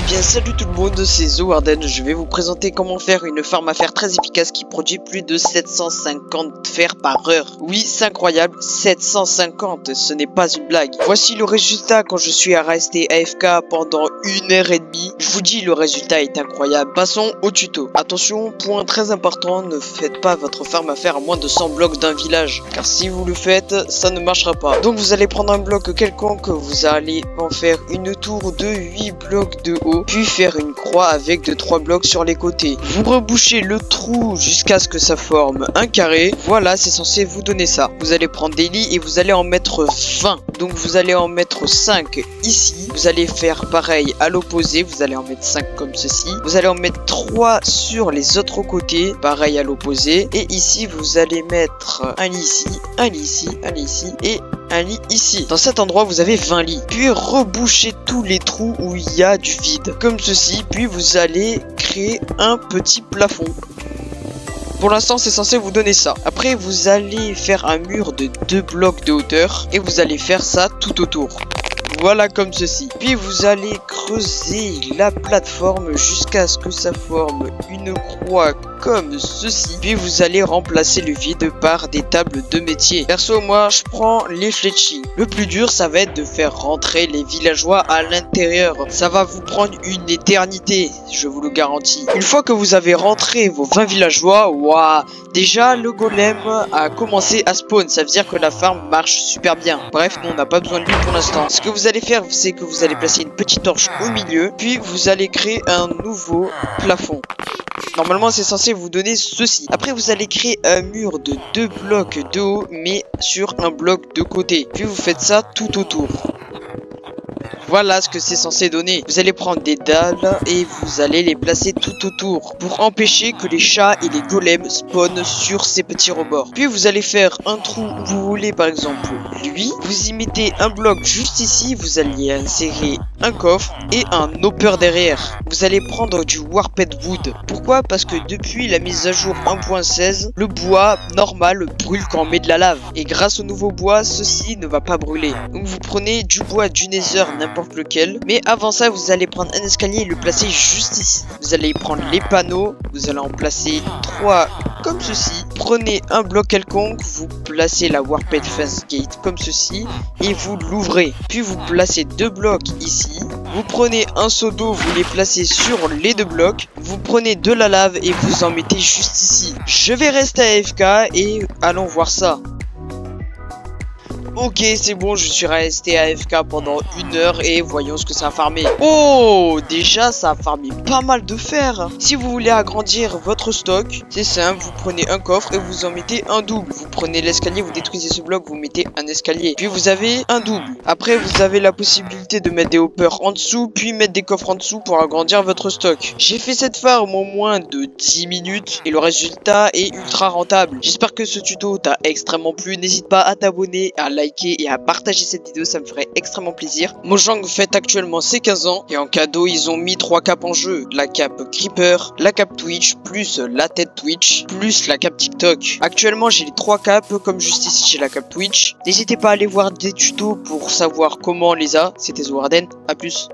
bien salut tout le monde, c'est Zowarden. Je vais vous présenter comment faire une farm à fer très efficace qui produit plus de 750 fer par heure. Oui, c'est incroyable, 750, ce n'est pas une blague. Voici le résultat quand je suis resté AFK pendant 1h30. Je vous dis, le résultat est incroyable. Passons au tuto. Attention, point très important, ne faites pas votre farm à fer à moins de 100 blocs d'un village. Car si vous le faites, ça ne marchera pas. Donc vous allez prendre un bloc quelconque, vous allez en faire une tour de 8 blocs de haut, puis faire une croix avec de 3 blocs sur les côtés. Vous rebouchez le trou jusqu'à ce que ça forme un carré. Voilà, c'est censé vous donner ça. Vous allez prendre des lits et vous allez en mettre 20. Donc vous allez en mettre 5 ici. Vous allez faire pareil à l'opposé. Vous allez en mettre 5 comme ceci. Vous allez en mettre 3 sur les autres côtés. Pareil à l'opposé. Et ici, vous allez mettre un lit ici, un lit ici, un lit ici et un lit ici. Dans cet endroit, vous avez 20 lits. Puis rebouchez tous les trous où il y a du vide, comme ceci. Puis vous allez créer un petit plafond. Pour l'instant, c'est censé vous donner ça. Après, vous allez faire un mur de 2 blocs de hauteur et vous allez faire ça tout autour. Voilà, comme ceci. Puis vous allez creuser la plateforme jusqu'à ce que ça forme une croix comme ceci. Puis vous allez remplacer le vide par des tables de métier. Perso, moi je prends les fletching. Le plus dur, ça va être de faire rentrer les villageois à l'intérieur. Ça va vous prendre une éternité, je vous le garantis. Une fois que vous avez rentré vos 20 villageois, waouh, déjà le golem a commencé à spawn. Ça veut dire que la farm marche super bien. Bref, nous on n'a pas besoin de lui pour l'instant. Ce que vous allez faire, c'est que vous allez placer une petite torche au milieu, puis vous allez créer un nouveau plafond. Normalement, c'est censé vous donner ceci. Après, vous allez créer un mur de 2 blocs de haut, mais sur un bloc de côté. Puis vous faites ça tout autour. Voilà ce que c'est censé donner. Vous allez prendre des dalles et vous allez les placer tout autour pour empêcher que les chats et les golems spawnent sur ces petits rebords. Puis vous allez faire un trou où vous voulez, par exemple lui. Vous y mettez un bloc juste ici. Vous allez insérer un coffre et un hopper derrière. Vous allez prendre du warped wood. Pourquoi? Parce que depuis la mise à jour 1.16, le bois normal brûle quand on met de la lave. Et grâce au nouveau bois, ceci ne va pas brûler. Donc vous prenez du bois du nether, n'importe lequel. Mais avant ça, vous allez prendre un escalier et le placer juste ici. Vous allez prendre les panneaux. Vous allez en placer 3 comme ceci. Prenez un bloc quelconque. Vous placez la warped fence gate comme ceci. Et vous l'ouvrez. Puis vous placez 2 blocs ici. Vous prenez un seau d'eau. Vous les placez sur les 2 blocs. Vous prenez de la lave et vous en mettez juste ici. Je vais rester AFK et allons voir ça. Ok, c'est bon, je suis resté AFK pendant 1 heure et voyons ce que ça a farmé. Oh, déjà ça a farmé pas mal de fer. Si vous voulez agrandir votre stock, c'est simple, vous prenez un coffre et vous en mettez un double. Vous prenez l'escalier, vous détruisez ce bloc, vous mettez un escalier. Puis vous avez un double. Après, vous avez la possibilité de mettre des hoppers en dessous, puis mettre des coffres en dessous pour agrandir votre stock. J'ai fait cette farm en moins de 10 minutes et le résultat est ultra rentable. J'espère que ce tuto t'a extrêmement plu. N'hésite pas à t'abonner, à liker et à partager cette vidéo, ça me ferait extrêmement plaisir. Mojang fête actuellement ses 15 ans et en cadeau ils ont mis 3 capes en jeu. La cape Creeper, la cape Twitch, plus la tête Twitch, plus la cape TikTok. Actuellement j'ai les 3 capes, comme juste ici j'ai la cape Twitch. N'hésitez pas à aller voir des tutos pour savoir comment on les a. C'était Zowarden, à plus.